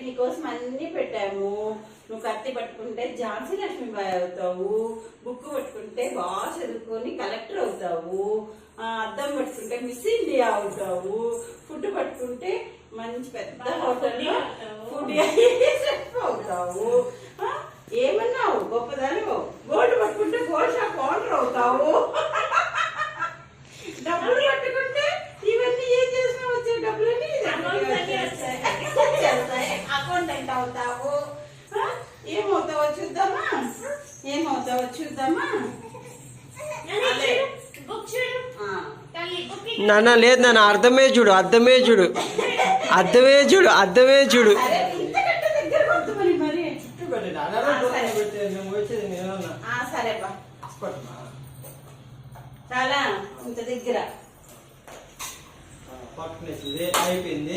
నీకోసం అన్ని పెట్టాము. నువ్వు కత్తి పట్టుకుంటే ఝాన్సీ లక్ష్మీబాయి అవుతావు, బుక్ పట్టుకుంటే బాగా చదువుకొని కలెక్టర్ అవుతావు, అద్దం పట్టుకుంటే మిస్ ఇండియా అవుతావు, ఫుడ్ పట్టుకుంటే మంచి పెద్ద హోటల్ ఫుడ్ షెఫ్ అవుతావు. ఏమన్నావు గొప్పదాని. గోల్డ్ పట్టుకుంటే గోల్డ్ షాప్ ఓనర్ అవుతావు. డబ్బులు పట్టుకుంటే ఇవన్నీ ఏం చేసినా వచ్చే డబ్బులని అకౌంటెంట్ అవుతావు. ఏమవుతావో చూద్దామా, ఏమవుతావో చూద్దామా. నాన్న లేదు నాన్న, అర్థమే చూడు, అర్థమే చూడు, అర్థమే చూడు, అర్థమే చూడు. సరేపా చాలా ఇంత దగ్గర అయిపోయింది.